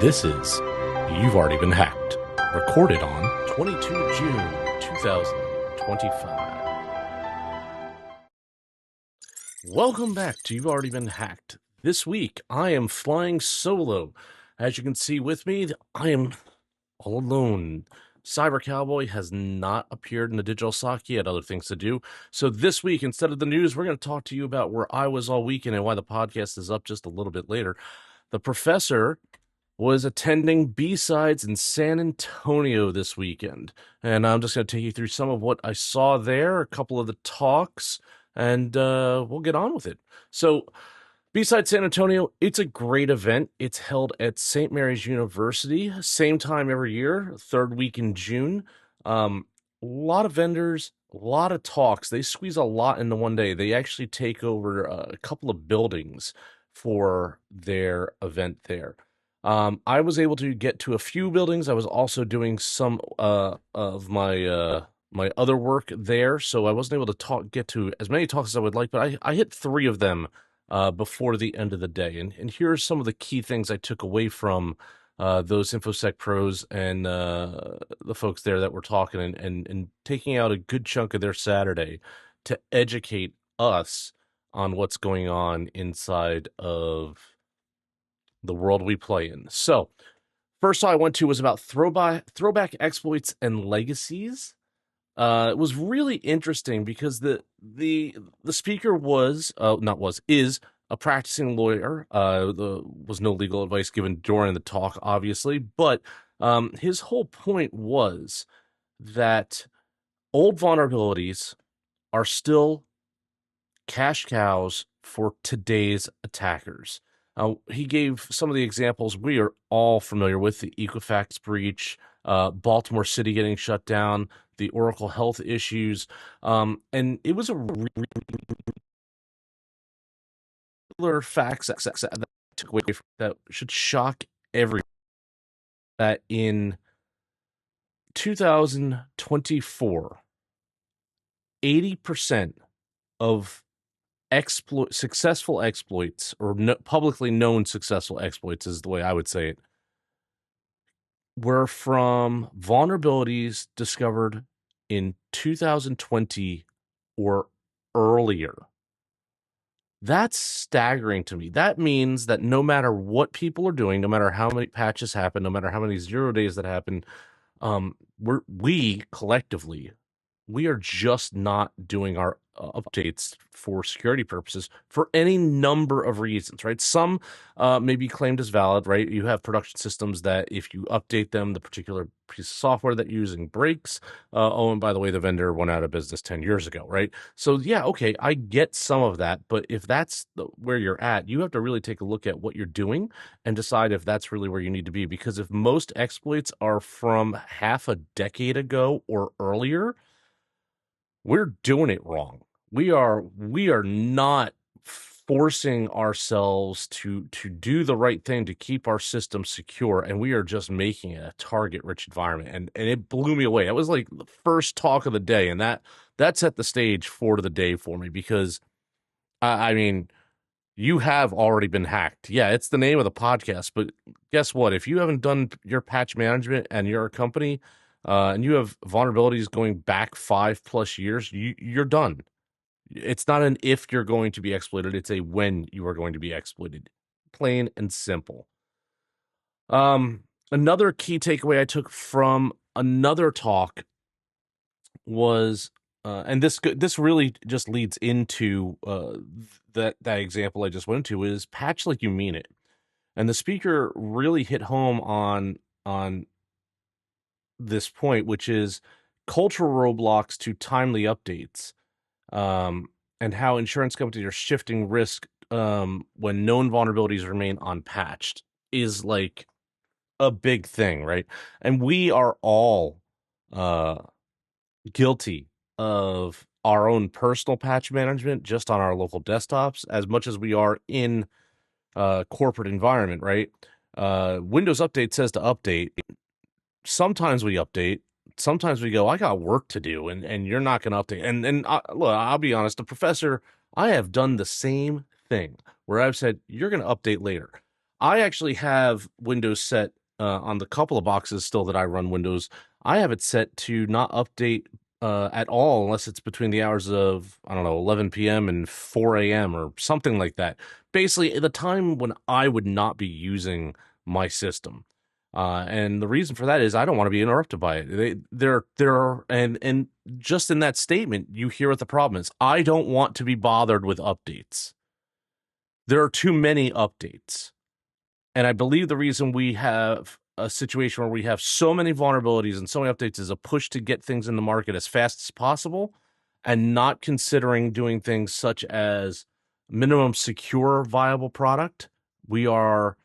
This is You've Already Been Hacked, recorded on 22 June 2025. Welcome back to You've Already Been Hacked. This week, I am flying solo. As you can see with me, I am all alone. Cyber Cowboy has not appeared in the digital sock. He had other things to do. So this week, instead of the news, we're going to talk to you about where I was all weekend and why the podcast is up just a little bit later. The professor was attending BSIDES in San Antonio this weekend. And I'm just going to take you through some of what I saw there, a couple of the talks, and we'll get on with it. So BSIDES San Antonio, it's a great event. It's held at St. Mary's University, same time every year, third week in June. A lot of vendors, a lot of talks. They squeeze a lot into one day. They actually take over a couple of buildings for their event there. I was able to get to a few buildings. I was also doing some of my my other work there, so I wasn't able to get to as many talks as I would like, but I hit 3 of them before the end of the day. And here are some of the key things I took away from those InfoSec pros and the folks there that were talking and taking out a good chunk of their Saturday to educate us on what's going on inside of the world we play in. So, first I went to was about throwback exploits and legacies. It was really interesting because the speaker is a practicing lawyer. There was no legal advice given during the talk, obviously, but his whole point was that old vulnerabilities are still cash cows for today's attackers. He gave some of the examples we are all familiar with: the Equifax breach, Baltimore City getting shut down, the Oracle Health issues, and it was a regular facts that took away from that should shock everyone. That in 2024, 80% of successful exploits, or publicly known successful exploits is the way I would say it, were from vulnerabilities discovered in 2020 or earlier. That's staggering to me. That means that no matter what people are doing, no matter how many patches happen, no matter how many 0 days that happen, we collectively, we are just not doing our updates for security purposes for any number of reasons, right? Some may be claimed as valid, right? You have production systems that if you update them, the particular piece of software that you're using breaks. And by the way, the vendor went out of business 10 years ago, right? So yeah, okay, I get some of that, but if that's where you're at, you have to really take a look at what you're doing and decide if that's really where you need to be. Because if most exploits are from half a decade ago or earlier, we're doing it wrong. We are not forcing ourselves to do the right thing to keep our system secure, and we are just making it a target-rich environment. And it blew me away. It was like the first talk of the day, and that set the stage for the day for me, because I mean, you have already been hacked. Yeah, it's the name of the podcast, but guess what? If you haven't done your patch management and you're a company, and you have vulnerabilities going back 5+ years, you're done. It's not an if you're going to be exploited, it's a when you are going to be exploited. Plain and simple. Another key takeaway I took from another talk was, and this really just leads into that example I just went to, is patch like you mean it. And the speaker really hit home on this point, which is cultural roadblocks to timely updates, and how insurance companies are shifting risk when known vulnerabilities remain unpatched is like a big thing, right? And we are all guilty of our own personal patch management just on our local desktops as much as we are in corporate environment, right? Windows Update says to update. Sometimes we update. Sometimes we go, I got work to do, and you're not going to update. And look, I'll be honest, the professor, I have done the same thing where I've said, you're going to update later. I actually have Windows set on the couple of boxes still that I run Windows. I have it set to not update at all unless it's between the hours of, I don't know, 11 p.m. and 4 a.m. or something like that. Basically, the time when I would not be using my system. And the reason for that is I don't want to be interrupted by it. And just in that statement, you hear what the problem is. I don't want to be bothered with updates. There are too many updates. And I believe the reason we have a situation where we have so many vulnerabilities and so many updates is a push to get things in the market as fast as possible and not considering doing things such as minimum secure viable product. We are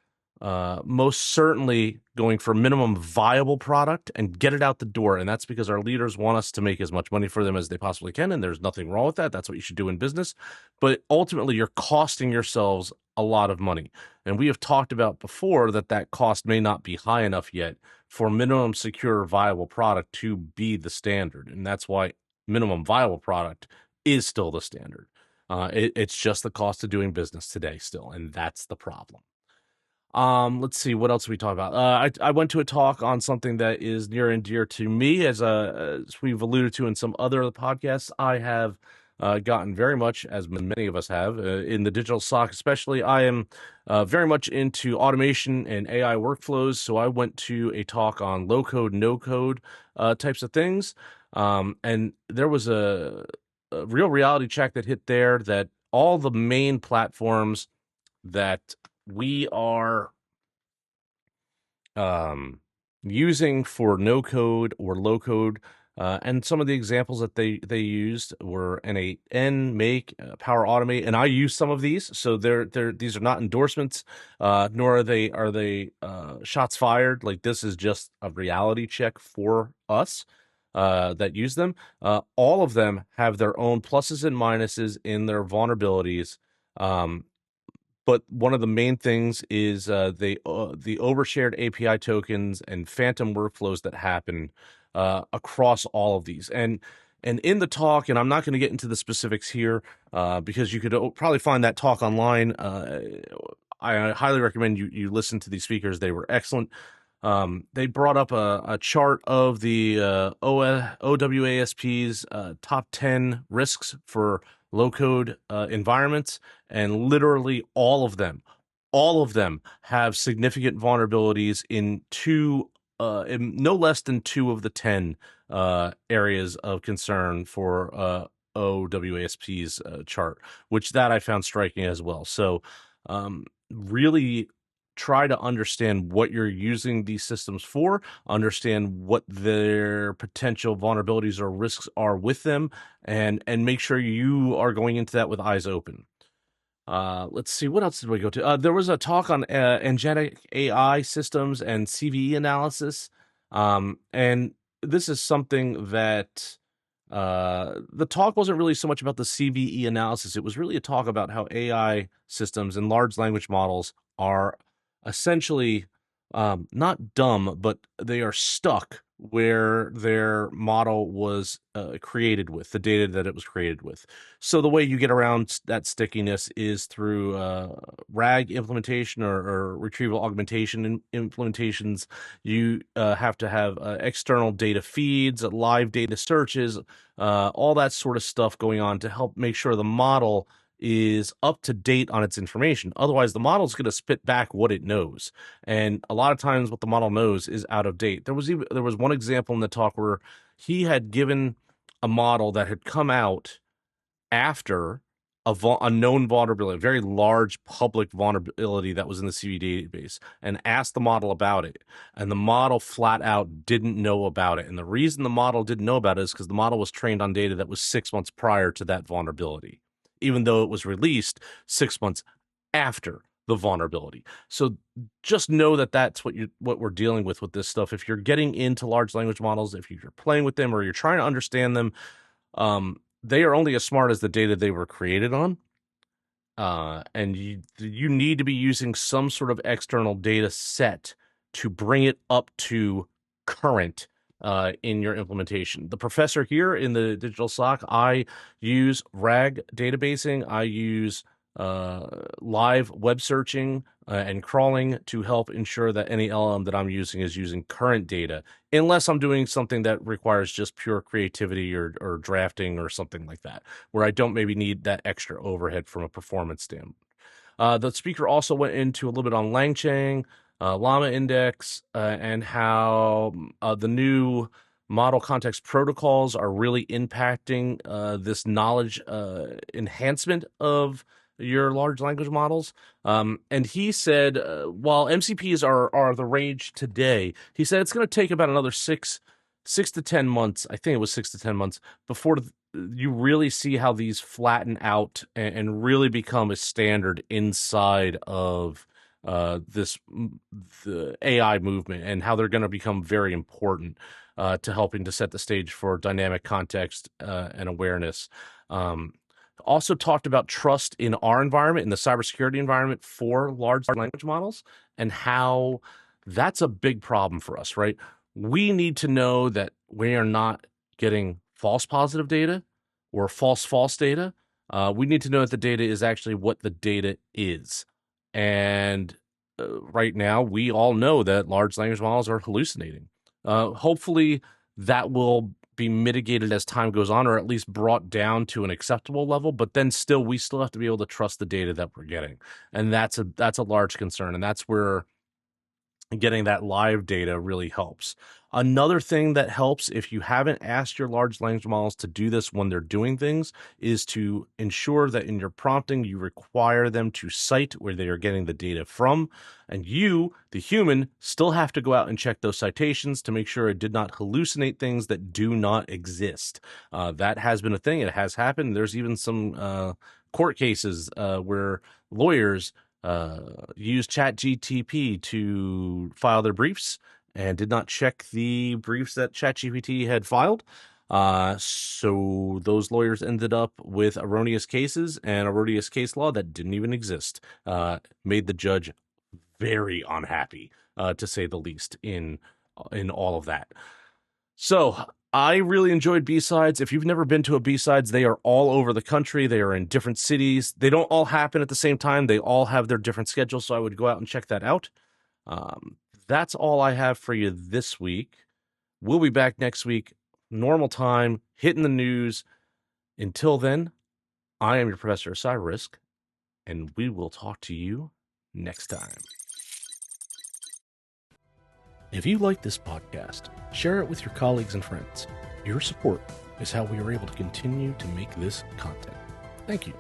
most certainly going for minimum viable product and get it out the door. And that's because our leaders want us to make as much money for them as they possibly can. And there's nothing wrong with that. That's what you should do in business. But ultimately, you're costing yourselves a lot of money. And we have talked about before that cost may not be high enough yet for minimum secure viable product to be the standard. And that's why minimum viable product is still the standard. It's just the cost of doing business today still, and that's the problem. Let's see, what else we talk about? I went to a talk on something that is near and dear to me, as we've alluded to in some other podcasts. I have gotten very much, as many of us have, in the digital SOC especially. I am very much into automation and AI workflows, so I went to a talk on low code, no code types of things. And there was a real reality check that hit there that all the main platforms that we are using for no code or low code, and some of the examples that they used were N8N, Make, Power Automate, and I use some of these. So these are not endorsements, nor are they shots fired. Like, this is just a reality check for us that use them. All of them have their own pluses and minuses in their vulnerabilities. But one of the main things is the overshared API tokens and phantom workflows that happen across all of these. And in the talk, and I'm not going to get into the specifics here because you could probably find that talk online. I highly recommend you listen to these speakers. They were excellent. They brought up a chart of the OWASP's top 10 risks for low code environments, and literally all of them have significant vulnerabilities in no less than two of the 10 areas of concern for OWASP's chart, which that I found striking as well. So really try to understand what you're using these systems for, understand what their potential vulnerabilities or risks are with them, and make sure you are going into that with eyes open. Let's see, what else did we go to? There was a talk on agentic AI systems and CVE analysis. And this is something that the talk wasn't really so much about the CVE analysis. It was really a talk about how AI systems and large language models are essentially not dumb, but they are stuck where their model was created with, the data that it was created with. So the way you get around that stickiness is through RAG implementation or retrieval augmentation implementations. You have to have external data feeds, live data searches, all that sort of stuff going on to help make sure the model is up to date on its information. Otherwise, the model is going to spit back what it knows, and a lot of times, what the model knows is out of date. There was one example in the talk where he had given a model that had come out after a known vulnerability, a very large public vulnerability that was in the CV database, and asked the model about it. And the model flat out didn't know about it. And the reason the model didn't know about it is because the model was trained on data that was 6 months prior to that vulnerability, even though it was released 6 months after the vulnerability. So just know that that's what we're dealing with this stuff. If you're getting into large language models, if you're playing with them or you're trying to understand them, they are only as smart as the data they were created on. And you need to be using some sort of external data set to bring it up to current in your implementation. The professor here in the digital SOC, I use RAG databasing. I use live web searching and crawling to help ensure that any LLM that I'm using is using current data, unless I'm doing something that requires just pure creativity or drafting or something like that, where I don't maybe need that extra overhead from a performance standpoint. The speaker also went into a little bit on LangChain, Llama Index, and how the new model context protocols are really impacting this knowledge enhancement of your large language models. And he said, while MCPs are the rage today, he said it's going to take about another six to 10 months. I think it was 6 to 10 months before you really see how these flatten out and really become a standard inside of the AI movement, and how they're going to become very important to helping to set the stage for dynamic context and awareness. Also talked about trust in our environment, in the cybersecurity environment for large language models, and how that's a big problem for us, right? We need to know that we are not getting false positive data or false data. We need to know that the data is actually what the data is. And right now, we all know that large language models are hallucinating. Hopefully, that will be mitigated as time goes on, or at least brought down to an acceptable level. But then still, we still have to be able to trust the data that we're getting. And that's a large concern. And that's where getting that live data really helps. Another thing that helps, if you haven't asked your large language models to do this when they're doing things, is to ensure that in your prompting, you require them to cite where they are getting the data from. And you, the human, still have to go out and check those citations to make sure it did not hallucinate things that do not exist. That has been a thing. It has happened. There's even some court cases where lawyers used ChatGPT to file their briefs and did not check the briefs that ChatGPT had filed. So those lawyers ended up with erroneous cases and erroneous case law that didn't even exist. Made the judge very unhappy, to say the least, in all of that. So I really enjoyed B-Sides. If you've never been to a B-Sides, they are all over the country. They are in different cities. They don't all happen at the same time. They all have their different schedules, so I would go out and check that out. That's all I have for you this week. We'll be back next week, normal time, hitting the news. Until then, I am your Professor CyberRisk, and we will talk to you next time. If you like this podcast, share it with your colleagues and friends. Your support is how we are able to continue to make this content. Thank you.